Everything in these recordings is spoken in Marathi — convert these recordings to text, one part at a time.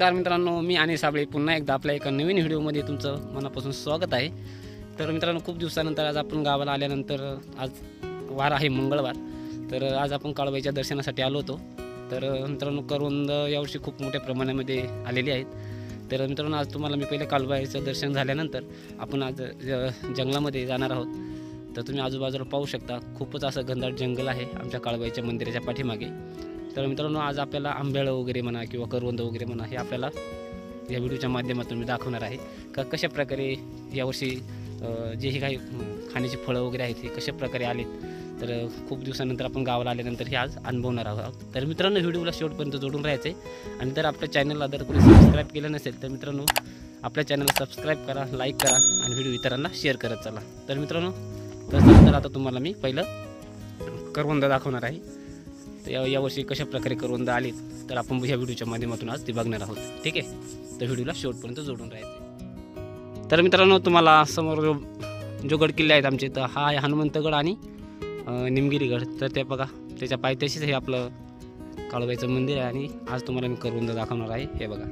नमस्कार मित्रांनो, मी आणि साबळे पुन्हा एकदा आपल्या एका नवीन व्हिडिओमध्ये तुमचं मनापासून स्वागत आहे। तर मित्रांनो, खूप दिवसानंतर आज आपण गावाला आल्यानंतर आज वार आहे मंगळवार, तर आज आपण काळबाईच्या दर्शनासाठी आलो होतो। तर मित्रांनो, करवंद यावर्षी खूप मोठ्या प्रमाणामध्ये आलेली आहेत। तर मित्रांनो, आज तुम्हाला मी पहिले काळबाईचं दर्शन झाल्यानंतर आपण आज जंगलामध्ये जाणार आहोत। तर तुम्ही आजूबाजूला पाहू शकता, खूपच असं घनदाट जंगल आहे आमच्या काळबाईच्या मंदिराच्या पाठीमागे। तर मित्रांनो, आज आपल्याला आंब्याळं वगैरे म्हणा किंवा करवंद वगैरे म्हणा हे आपल्याला या व्हिडिओच्या माध्यमातून मी दाखवणार आहे का कशा प्रकारे यावर्षी जे हे काही खाण्याची फळं वगैरे आहेत हे कशा प्रकारे आलेत। तर खूप दिवसानंतर आपण गावाला आल्यानंतर हे आज अनुभवणार आहोत। तर मित्रांनो, व्हिडिओला शेवटपर्यंत जोडून राहायचं आहे आणि जर आपल्या चॅनलला जर कोणी सबस्क्राईब केलं नसेल तर मित्रांनो, आपल्या चॅनलला सबस्क्राईब करा, लाईक करा आणि व्हिडिओ इतरांना शेअर करत चला। तर मित्रांनो, तर आता तुम्हाला मी पहिलं करवंद दाखवणार आहे। तर यावर्षी कशा प्रकारे करवंद आले तर आपण ह्या व्हिडिओच्या माध्यमातून आज ते बघणार आहोत। ठीक आहे, तर व्हिडिओला शेवटपर्यंत जोडून राहायचं। तर मित्रांनो, तुम्हाला समोर जो गड किल्ले आहेत आमचे, तर हा आहे हनुमंतगड आणि निमगिरीगड। तर ते बघा, त्याच्या पायथ्याशीच हे आपलं काळबाईचं मंदिर आहे आणि आज तुम्हाला मी करवंद दाखवणार आहे। हे बघा,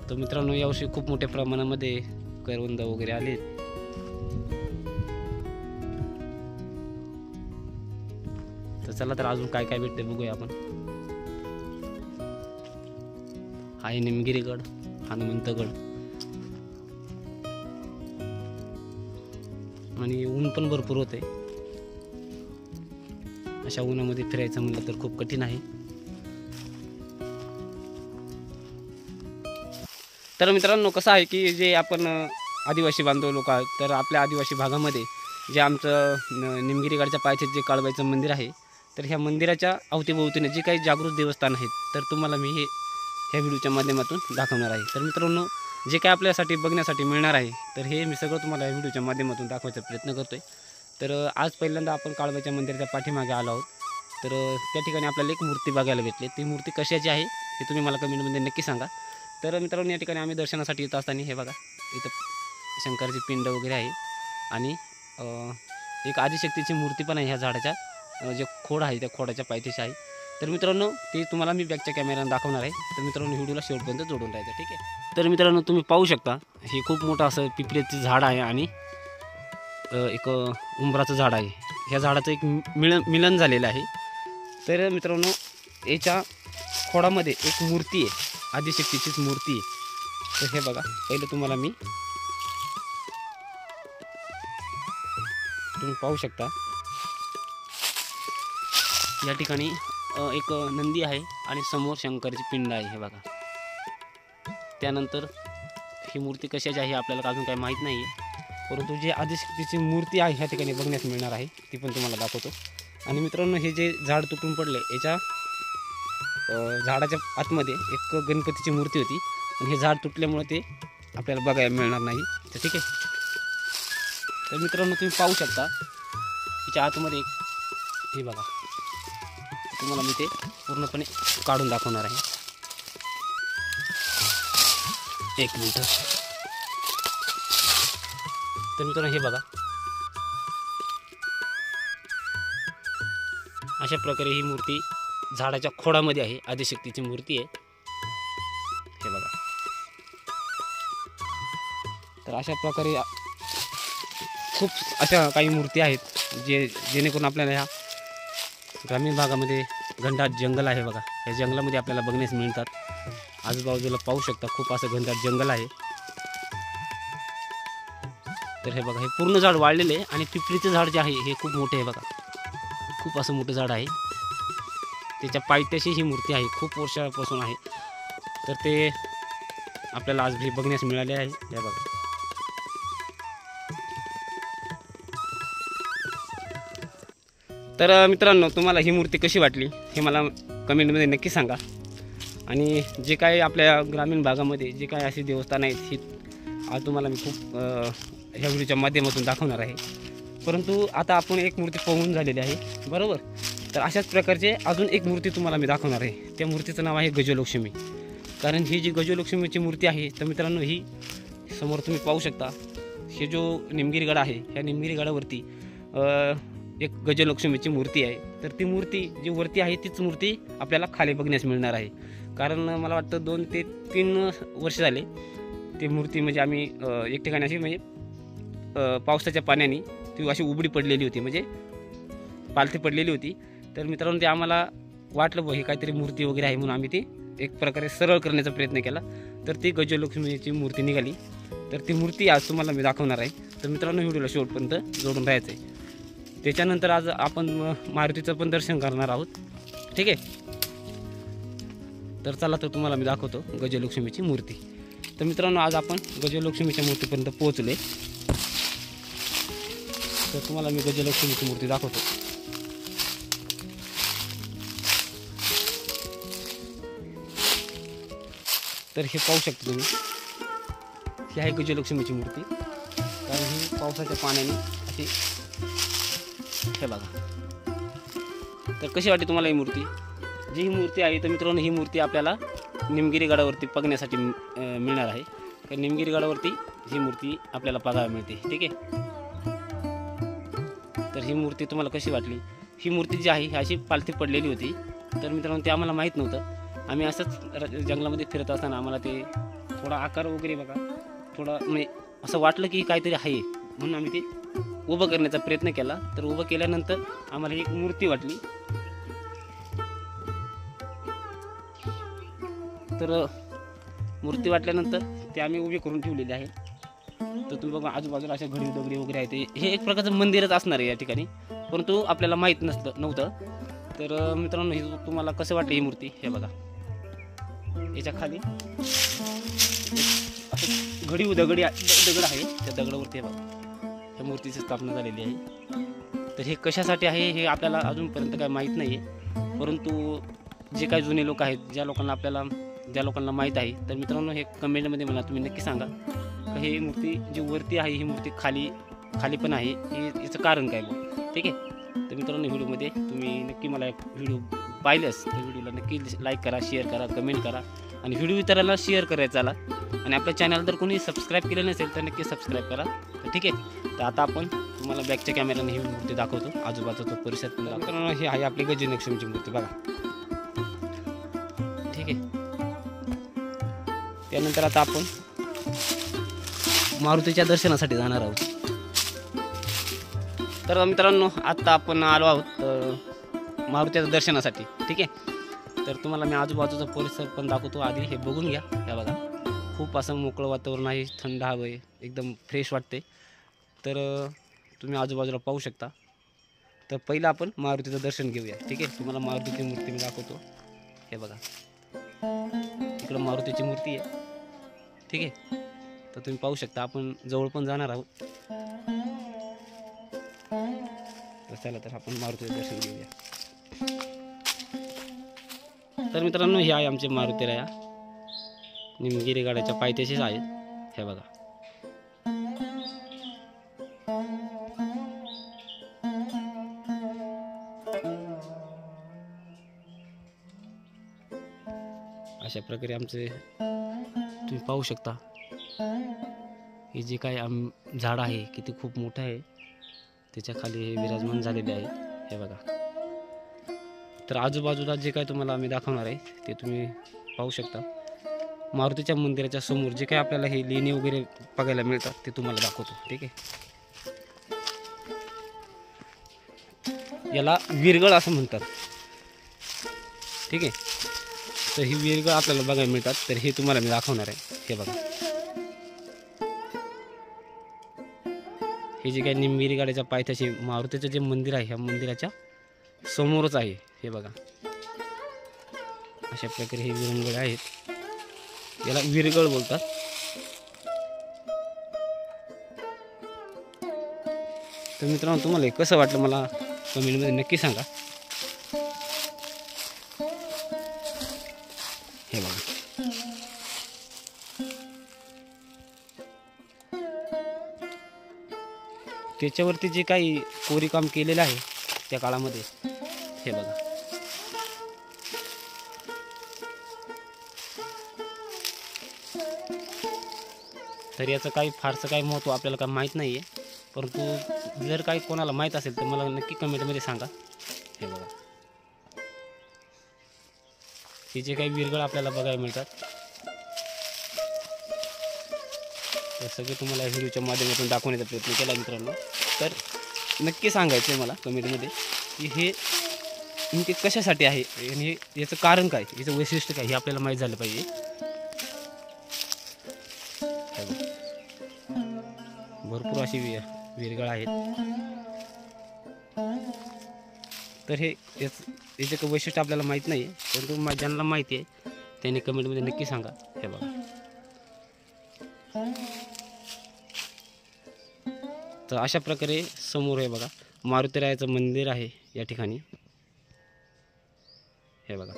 तर मित्रांनो, यावर्षी खूप मोठ्या प्रमाणामध्ये करवंद वगैरे आले। तर चला, तर अजून काय काय भेटते बघूया आपण। हा आहे निमगिरीगड, हनुमंतगड आणि ऊन पण भरपूर होते। अशा उन्हामध्ये फिरायचं म्हणलं तर खूप कठीण आहे। तर मित्रांनो, कसं आहे की जे आपण आदिवासी बांधव लोक आहेत, तर आपल्या आदिवासी भागामध्ये जे आमचं निमगिरीगडच्या पायथ्यात जे काळबाईचं मंदिर आहे, तर ह्या मंदिराच्या अवतीभोवतीने जे काही जागृत देवस्थान आहेत, तर तुम्हाला मी ह्या व्हिडिओच्या माध्यमातून दाखवणार आहे। तर मित्रांनो, जे काही आपल्यासाठी बघण्यासाठी मिळणार आहे, तर हे मी सगळं तुम्हाला या व्हिडिओच्या माध्यमातून दाखवायचा प्रयत्न करतोय। तर आज पहिल्यांदा आपण काळबाईच्या मंदिराच्या पाठीमागे आलो आहोत। तर त्या ठिकाणी आपल्याला एक मूर्ती बघायला भेटली। ती मूर्ती कशाची आहे हे तुम्ही मला कमेंटमध्ये नक्की सांगा। तर मित्रांनो, या ठिकाणी आम्ही दर्शनासाठी येत असताना हे बघा, इथं शंकराची पिंड वगैरे आहे आणि एक आदिशक्तीची मूर्ती पण आहे ह्या झाडाच्या जे खोड आहे त्या खोडाच्या पायथ्याशी आहे। तर मित्रांनो, ते तुम्हाला मी बॅकच्या कॅमेऱ्याने दाखवणार आहे। तर मित्रांनो, व्हिडिओला शेवटपर्यंत जोडून राहायचं। ठीक आहे, तर मित्रांनो, तुम्ही पाहू शकता हे खूप मोठं असं पिपरीचं झाड आहे आणि एक उंबराचं झाड आहे। ह्या झाडाचं एक मिलन झालेलं आहे। तर मित्रांनो, याच्या खोडामध्ये एक मूर्ती आहे, आदिशक्तीचीच मूर्ती आहे। तर हे बघा, पहिलं तुम्हाला मी तुम्ही पाहू शकता या ठिकाणी एक नंदी आहे आणि समोर शंकराची पिंड आहे। हे बघा, त्यानंतर ही मूर्ती कशाची आहे आपल्याला अजून काही माहीत नाही आहे, परंतु जी आदिशक्तीची मूर्ती आहे ह्या ठिकाणी बघण्यास मिळणार आहे, ती पण तुम्हाला दाखवतो। आणि मित्रांनो, हे जे झाड तुटून पडले, याच्या झाडाच्या आतमध्ये एक गणपतीची मूर्ती होती, पण हे झाड तुटल्यामुळे ते आपल्याला बघायला मिळणार नाही। तर ठीक आहे, तर मित्रांनो, तुम्ही पाहू शकता हिच्या आतमध्ये एक हे बघा, तुम्हाला मी ते पूर्णपणे काढून दाखवणार आहे। एक मिनिट। तर मित्रांनो, हे बघा, अशा प्रकारे ही मूर्ती झाडाच्या खोडामध्ये आहे, आदिशक्तीची मूर्ती आहे। हे बघा, तर अशा प्रकारे खूप अशा काही मूर्ती आहेत जेणेकरून आपल्याला ह्या ग्रामीण भागामध्ये घनदाट जंगल आहे बघा, या जंगलामध्ये आपल्याला बघण्यास मिळतात। आजूबाजूला पाहू शकता खूप असं घनदाट जंगल आहे। तर हे बघा, हे पूर्ण झाड वाढलेले आहे आणि पिपरीचं झाड जे आहे हे खूप मोठे आहे बघा, खूप असं मोठं झाड आहे। त्याच्या पायथ्याशी ही मूर्ती आहे, खूप वर्षापासून आहे। तर ते आपल्याला आज बघण्यास मिळाले आहे। हे बघा, तर मित्रांनो, तुम्हाला ही मूर्ती कशी वाटली हे मला कमेंटमध्ये नक्की सांगा। आणि जे काही आपल्या ग्रामीण भागामध्ये जे काही असे देवस्थान आहेत ही आज तुम्हाला मी खूप ह्या व्हिडिओच्या माध्यमातून दाखवणार आहे। परंतु आता आपण एक मूर्ती पाहून झालेली आहे, बरोबर। तर अशाच प्रकारचे अजून एक मूर्ती तुम्हाला मी दाखवणार आहे। त्या मूर्तीचं नाव आहे गजलक्ष्मी। कारण ही जी गजलक्ष्मीची मूर्ती आहे, तर मित्रांनो, ही समोर तुम्ही पाहू शकता, हे जो निमगिरीगड आहे, ह्या निमगिरीगडावरती एक गजलक्ष्मीची मूर्ती आहे. तर ती मूर्ती जी वरती आहे तीच मूर्ती आपल्याला खाली बघण्यास मिळणार आहे. कारण मला वाटतं 2 ते 3 वर्ष झाले ती मूर्ती म्हणजे आम्ही एक ठिकाणी अशी म्हणजे पावसाच्या पाण्याने ती अशी उबडी पडलेली होती, म्हणजे पालथी पडलेली होती. तर मित्रांनो ते आम्हाला वाटलं हे काहीतरी मूर्ती वगैरे आहे, म्हणून आम्ही ती एक प्रकारे सरळ करण्याचा प्रयत्न केला. तर ती गजलक्ष्मीची मूर्ती निघाली. तर ती मूर्ती आज तुम्हाला मी दाखवणार आहे. तर मित्रांनो व्हिडिओला शेवटपर्यंत जोडून राहायचं आहे. त्याच्यानंतर आज आपण मारुतीचं पण दर्शन करणार आहोत. ठीक आहे, तर चला तर तुम्हाला मी दाखवतो गजलक्ष्मीची मूर्ती. तर मित्रांनो आज आपण गजलक्ष्मीच्या मूर्तीपर्यंत पोहोचले. तर तुम्हाला मी गजलक्ष्मीची मूर्ती दाखवतो. तर हे पाहू शकता तुम्ही, ही आहे गजलक्ष्मीची मूर्ती. कारण ही पावसाच्या पाण्याने अशी, हे बघा. तर कशी वाटते तुम्हाला ही मूर्ती? जी ही मूर्ती आहे तर मित्रांनो ही मूर्ती आपल्याला निमगिरी गडावरती बघण्यासाठी मिळणार आहे. कारण निमगिरी गडावरती ही मूर्ती आपल्याला बघायला मिळते. ठीक आहे, तर ही मूर्ती तुम्हाला कशी वाटली? ही मूर्ती जी आहे ही अशी पालथी पडलेली होती. तर मित्रांनो ते आम्हाला माहीत नव्हतं. आम्ही असंच जंगलामध्ये फिरत असताना आम्हाला ते थोडा आकार वगैरे बघा, थोडा म्हणजे असं वाटलं की काहीतरी आहे, म्हणून आम्ही ते उभं करण्याचा प्रयत्न केला. तर उभं केल्यानंतर आम्हाला एक मूर्ती वाटली. तर मूर्ती वाटल्यानंतर ते आम्ही उभी करून ठेवलेली आहे. तर तुम्ही बघा आजूबाजूला अशा घडी दगडी वगैरे आहेत. हे एक प्रकारचं मंदिरच असणार आहे या ठिकाणी, परंतु आपल्याला माहीत नव्हतं. तर मित्रांनो ही तुम्हाला कसं वाटलं ही मूर्ती? हे बघा, याच्या खाली घडी दगड आहे. त्या दगडावरती हे बघा त्या मूर्तीची स्थापना झालेली आहे. तर हे कशासाठी आहे हे आपल्याला अजूनपर्यंत काय माहीत नाही आहे. परंतु जे काही जुने लोक आहेत, ज्या लोकांना माहीत आहे, तर मित्रांनो हे कमेंटमध्ये मला तुम्ही नक्की सांगा की ही मूर्ती जी वरती आहे ही मूर्ती खाली पण आहे, याचं कारण काय बघ. ठीक आहे, तर मित्रांनो व्हिडिओमध्ये तुम्ही नक्की मला एक व्हिडिओ पाहिल्यास तर व्हिडिओला नक्की लाईक करा, शेअर करा, कमेंट करा आणि व्हिडिओ इतरांना शेअर करायचा आला. आणि आपल्या चॅनल जर कोणी सबस्क्राईब केलं नसेल तर नक्की सबस्क्राईब करा. तर ठीक आहे, तर आता आपण तुम्हाला बॅकच्या कॅमेऱ्याने ही मूर्ती दाखवतो, आजूबाजूचा परिसर पण दाखवतो. ही आहे आपली गजलक्ष्मीची मूर्ती बघा. ठीक आहे, त्यानंतर आता आपण मारुतीच्या दर्शनासाठी जाणार आहोत. तर मित्रांनो आता आपण आलो आहोत मारुतीच्या दर्शनासाठी. ठीक आहे, तर तुम्हाला मी आजूबाजूचा परिसर पण दाखवतो. आधी हे बघून घ्या. या बघा खूप असं मोकळं वातावरण आहे, थंड हवा आहे, एकदम फ्रेश वाटते. तर तुम्ही आजूबाजूला पाहू शकता. तर पहिलं आपण मारुतीचं दर्शन घेऊया. ठीक आहे, तुम्हाला मारुतीची मूर्ती मी दाखवतो. हे बघा इकडं मारुतीची मूर्ती आहे. ठीक आहे, तर तुम्ही पाहू शकता. आपण जवळ पण जाणार आहोत. तर चला तर आपण मारुतीचं दर्शन घेऊया. तर मित्रांनो हे आहे आमचे मारुतीराया, निमगिरी गडाच्या पायथ्याशीच आहेत. हे बघा अशा प्रकारे आमचे तुम्ही पाहू शकता. हे जे काय झाड आहे किती खूप मोठं आहे, त्याच्या खाली हे विराजमान झालेले आहे. हे बघा. तर आजूबाजूला जे काय तुम्हाला आम्ही दाखवणार आहे ते तुम्ही पाहू शकता. मारुतीच्या मंदिराच्या समोर जे काय आपल्याला हे लेणी वगैरे बघायला मिळतात ते तुम्हाला दाखवतो. ठीक आहे, याला विरगळ असं म्हणतात. ठीक आहे, तर ही विरगळ आपल्याला बघायला मिळतात. तर हे तुम्हाला मी दाखवणार आहे. हे बघा हे जे काही निमगिरी गडाच्या पायथ्याशी मारुतीचं जे मंदिर आहे ह्या मंदिराच्या समोरच आहे. हे बघा अशा प्रकारे हे विरंगळ आहेत, याला विरगळ बोलतात. तर मित्रांनो तुम्हाला कसं वाटलं मला कमेंटमध्ये नक्की सांगा. हे बघा त्याच्यावरती जे काही कोरीकाम केलेलं आहे त्या काळामध्ये. हे बघा तर याचं काही फारसं काही महत्त्व आपल्याला काय माहीत नाही आहे. परंतु जर काही कोणाला माहीत असेल तर मला नक्की कमेंटमध्ये सांगा. हे बघा, हे जे काही विरगळ आपल्याला बघायला मिळतात ते सगळे तुम्हाला व्हिडिओच्या माध्यमातून दाखवण्याचा प्रयत्न केला मित्रांनो. तर नक्की सांगायचं आहे मला कमेंटमध्ये की हे नेमके कशासाठी आहे आणि याचं कारण काय, याचं वैशिष्ट्य काय हे आपल्याला माहीत झालं पाहिजे. भरपूर अशी विरगळ आहेत. तर हे याचं काही वैशिष्ट्य आपल्याला माहीत नाही आहे, परंतु ज्यांना माहिती आहे त्यांनी कमेंटमध्ये नक्की सांगा. हे बघा, तर अशा प्रकारे समोर आहे बघा मारुतीरायाचं मंदिर आहे या ठिकाणी. हे बघा,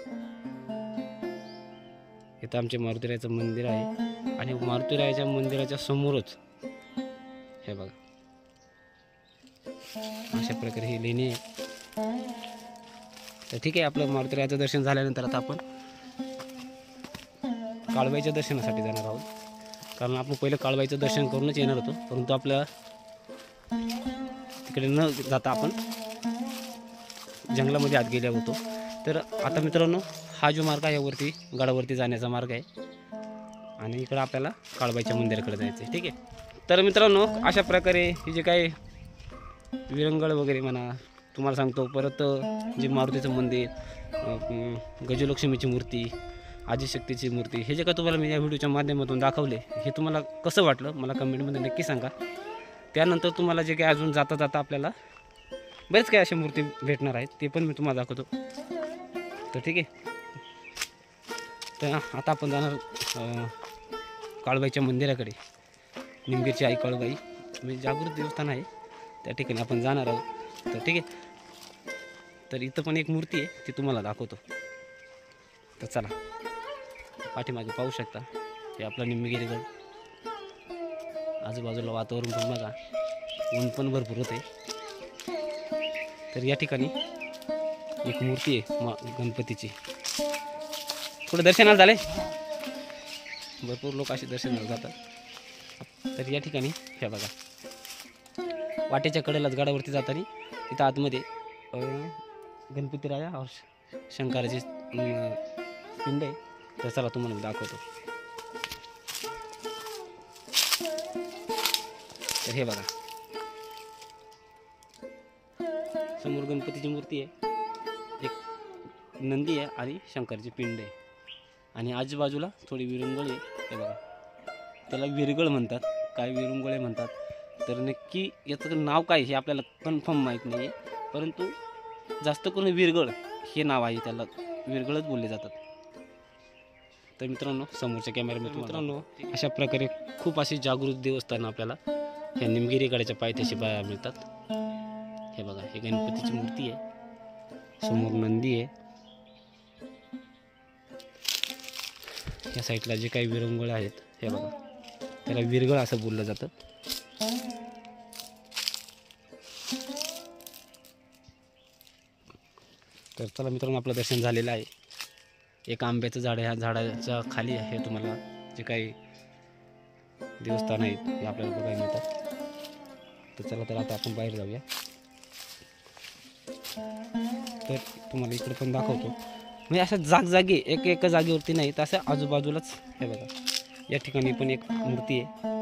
इथं आमचे मारुतीरायाचं मंदिर आहे आणि मारुतीरायाच्या मंदिराच्या समोरच हे बघा अशा प्रकारे ही लेणी आहे. तर ठीक आहे, आपलं मारुतीरायाचं दर्शन झाल्यानंतर आता आपण काळबाईच्या दर्शनासाठी जाणार आहोत. कारण आपण पहिलं काळबाईचं दर्शन करूनच येणार होतो, परंतु आपल्या तिकडे न जाता आपण जंगलामध्ये आत गेले होतो. तर आता मित्रांनो हा जो मार्ग आहे वरती गडावरती जाण्याचा मार्ग आहे आणि इकडं आपल्याला काळबाईच्या मंदिराकडे जायचं आहे. ठीक आहे, तर मित्रांनो अशा प्रकारे हे जे काही विरंगळ वगैरे म्हणा तुम्हाला सांगतो, परत जे मारुतीचं मंदिर, गजलक्ष्मीची मूर्ती, आदिशक्तीची मूर्ती, हे जे काय तुम्हाला मी या व्हिडिओच्या माध्यमातून दाखवले हे तुम्हाला कसं वाटलं मला कमेंटमध्ये नक्की सांगा. त्यानंतर तुम्हाला जे काही अजून जाता जाता आपल्याला बरेच काही अशा मूर्ती भेटणार आहेत ते पण मी तुम्हाला दाखवतो. तर ठीक आहे, तर आता आपण जाणार काळबाईच्या मंदिराकडे. निमगीरची आई काळबाई म्हणजे जागृत देवस्थान आहे, त्या ठिकाणी आपण जाणार आहोत. तर ठीक आहे, तर इथं पण एक मूर्ती आहे ती तुम्हाला दाखवतो. तर चला, पाठीमागे पाहू शकता हे आपला निमगिरी गड. आजूबाजूला वातावरण पण बघा, ऊन पण भरपूर होते. तर या ठिकाणी एक मूर्ती आहे गणपतीची. कुठं दर्शनाला झाले, भरपूर लोक असे दर्शनाला जातात. तर या ठिकाणी हे बघा वाटेच्या कडेलाच गडावरती जाताना तिथं आतमध्ये गणपतीराया शंकराची पिंड आहे. तर चला तुम्हाला दाखवतो. तर हे बघा समोर गणपतीची मूर्ती आहे, एक नंदी आहे आणि शंकरची पिंड आहे आणि आजूबाजूला थोडी विरंगुळे आहे. हे बघा त्याला विरगळ म्हणतात, काय विरंगुळे म्हणतात. तर नक्की याचं नाव काय हे आपल्याला कन्फर्म माहीत नाही आहे, परंतु जास्त करून विरगळ हे नाव आहे, त्याला विरगळच बोलले जातात. तर मित्रांनो समोरच्या कॅमेऱ्यामध्ये मित्रांनो अशा प्रकारे खूप अशी जागृत देवस्थानं आपल्याला ह्या निमगिरी गडाच्या पायथ्याशी पाहायला मिळतात. हे बघा हे गणपतीची मूर्ती आहे, समोर नंदी आहे. या साईडला जे काही विरंगुळे आहेत हे बघा त्याला विरगळ असं बोललं जातं. तर चला मित्रांनो आपलं दर्शन झालेलं आहे. एक आंब्याचं झाड आहे, ह्या झाडाच्या खाली आहे तुम्हाला जे काही देवस्थान आहेत हे आपल्याला बघायला मिळतात. तर चला तर आता आपण बाहेर जाऊया. तर तुम्हाला इकडे पण दाखवतो, म्हणजे अशा जागजागी एका जागेवरती नाही तर असं आजूबाजूलाच. हे बघा या ठिकाणी पण एक मूर्ती आहे,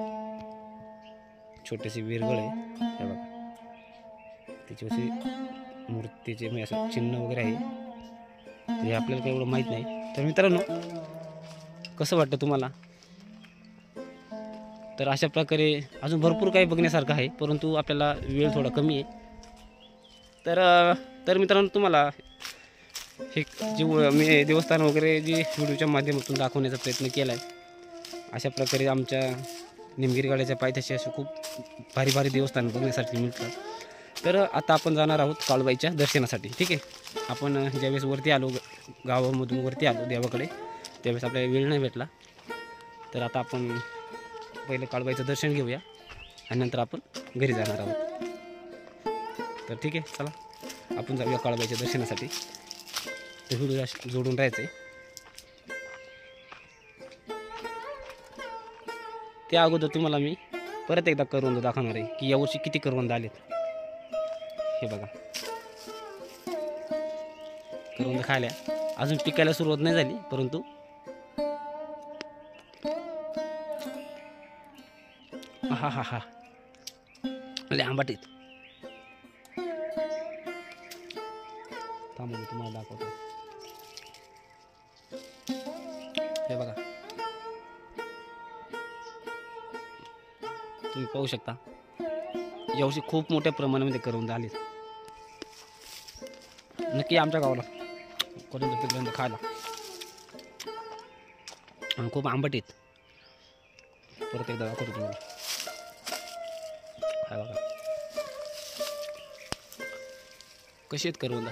छोटीशी विरगळ आहे. हे बघा त्याच्यावरती मूर्तीचे म्हणजे असं चिन्ह वगैरे आहे, हे आपल्याला काही एवढं माहीत नाही. तर मित्रांनो कसं वाटतं तुम्हाला? तर अशा प्रकारे अजून भरपूर काही बघण्यासारखं आहे, परंतु आपल्याला वेळ थोडा कमी आहे. तर मित्रांनो तुम्हाला हे जे मी देवस्थान वगैरे जे व्हिडिओच्या माध्यमातून दाखवण्याचा प्रयत्न केला आहे, अशा प्रकारे आमच्या निमगिरी गडाच्या पायथ्याशी असे खूप भारी भारी देवस्थान बघण्यासाठी मिळतात. तर आता आपण जाणार आहोत काळबाईच्या दर्शनासाठी. ठीक आहे, आपण ज्यावेळेस वरती आलो गावामधून वरती आलो देवाकडे त्यावेळेस आपल्याला वेळ नाही भेटला. तर आता आपण पहिलं काळबाईचं दर्शन घेऊया आणि नंतर आपण घरी जाणार आहोत. तर ठीक आहे, चला आपण जाऊया काळबाईच्या दर्शनासाठी. तर व्हिडिओला जोडून राहायचं आहे. त्या अगोदर तुम्हाला मी परत एकदा करवंद दाखवणार आहे की यावर्षी किती करवंद आलेत. हे बघा, करवंद खायला अजून पिकायला सुरुवात नाही झाली, परंतु हा हा हा लय आंबट आहेत. थांबा मी तुम्हाला दाखवतो. हे बघा, तुम्ही पाहू शकता यावर्षी खूप मोठ्या प्रमाणामध्ये करवंद आले. नक्की आमच्या गावाला करवंद तिकडे खायला, आणि खूप आंबट आहेत. परत एकदा दाखवतो तुम्हाला. हा बघा कशी आहेत करवंद.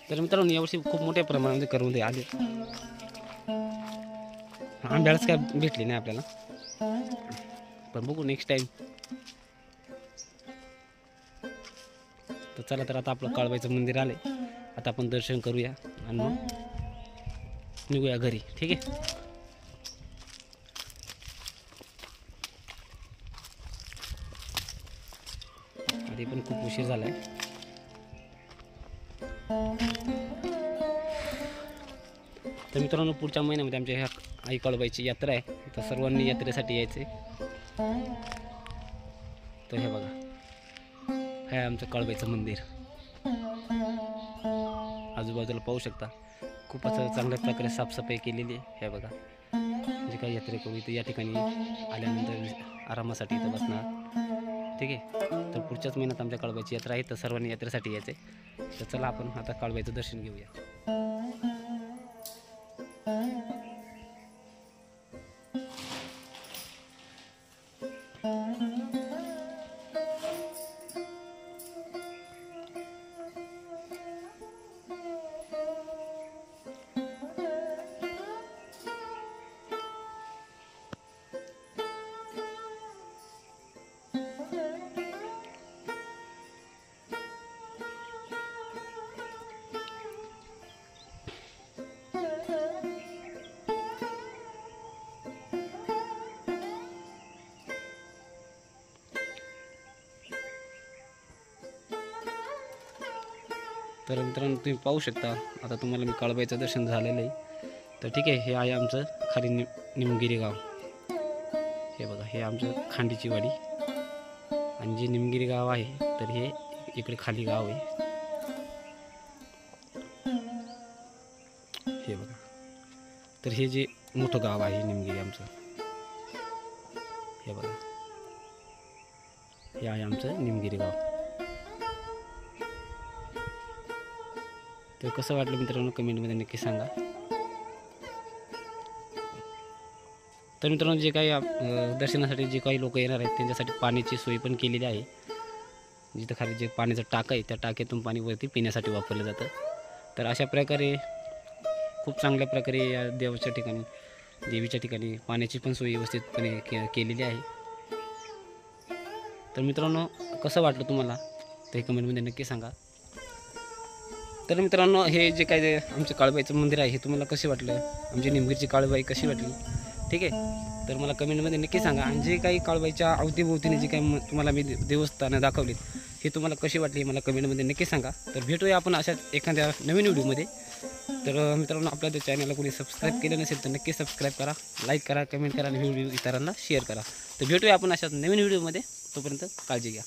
तर मित्रांनो यावर्षी खूप मोठ्या प्रमाणामध्ये करवंद आले. आंब्यालाच काय भेटली नाही आपल्याला, पण बघू नेक्स्ट टाइम. तर चला, तर आता आपलं काळबाईचं मंदिर आले. आता आपण दर्शन करूया आणि मग निघूया घरी. ठीक आहे. आधी पण खूप उशीर झालाय. तर मित्रांनो पुढच्या महिन्यामध्ये आमच्या ह्या आई काळबाईची यात्रा आहे. तर सर्वांनी यात्रेसाठी यायचे. तर हे बघा, हे आहे आमचं काळबाईचं मंदिर. आजूबाजूला पाहू शकता खूपच चांगल्या प्रकारे साफसफाई केलेली आहे. हे बघा, जे काही यात्रेकरू इथे या ठिकाणी आल्यानंतर आरामासाठी इथं बसणार. ठीक आहे. तर पुढच्याच महिन्यात आमच्या काळबाईची यात्रा आहे. तर सर्वांनी यात्रेसाठी यायचे. तर चला आपण आता काळबाईचं दर्शन घेऊया. तर मित्रांनो तुम्ही पाहू शकता, आता तुम्हाला मी काळबाईचं दर्शन झालेलं आहे. तर ठीक आहे, हे आहे आमचं खाली निमगिरी गाव. हे बघा, हे आमचं खांडीची वाडी, आणि जे निमगिरी गाव आहे तर हे इकडे खाली गाव आहे. हे बघा, तर हे जे मोठं गाव आहे निमगिरी आमचं. हे बघा, हे आहे आमचं निमगिरी गाव. तर कसं वाटलं मित्रांनो कमेंटमध्ये नक्की सांगा. तर मित्रांनो जे काही दर्शनासाठी जे काही लोक येणार आहेत त्यांच्यासाठी पाण्याची सोय पण केलेली आहे. जिथं खाली जे पाण्याचं टाकं आहे त्या टाक्यातून पाणी वरती पिण्यासाठी वापरलं जातं. तर अशा प्रकारे खूप चांगल्या प्रकारे या देवीच्या ठिकाणी पाण्याची पण सोय व्यवस्थितपणे केलेली आहे. तर मित्रांनो कसं वाटलं तुम्हाला ते कमेंटमध्ये नक्की सांगा. तर मित्रांनो हे जे काय आमचं काळबाईचं मंदिर आहे हे तुम्हाला कसे वाटलं, आमची निमगिरीची काळबाई कशी वाटली, ठीक आहे. तर मला कमेंटमध्ये नक्की सांगा. आणि जे काही काळबाईच्या अवतीभोवतीने जे काही तुम्हाला मी देवस्थानं दाखवलीत हे तुम्हाला कशी वाटली मला कमेंटमध्ये नक्की सांगा. तर भेटूया आपण अशाच एखाद्या नवीन व्हिडिओमध्ये. तर मित्रांनो आपल्या त्या चॅनलला कोणी सबस्क्राईब केलं नसेल तर नक्की सबस्क्राईब करा, लाईक करा, कमेंट करा आणि व्हिडिओ इतरांना शेअर करा. तर भेटूया आपण अशाच नवीन व्हिडिओमध्ये. तोपर्यंत काळजी घ्या.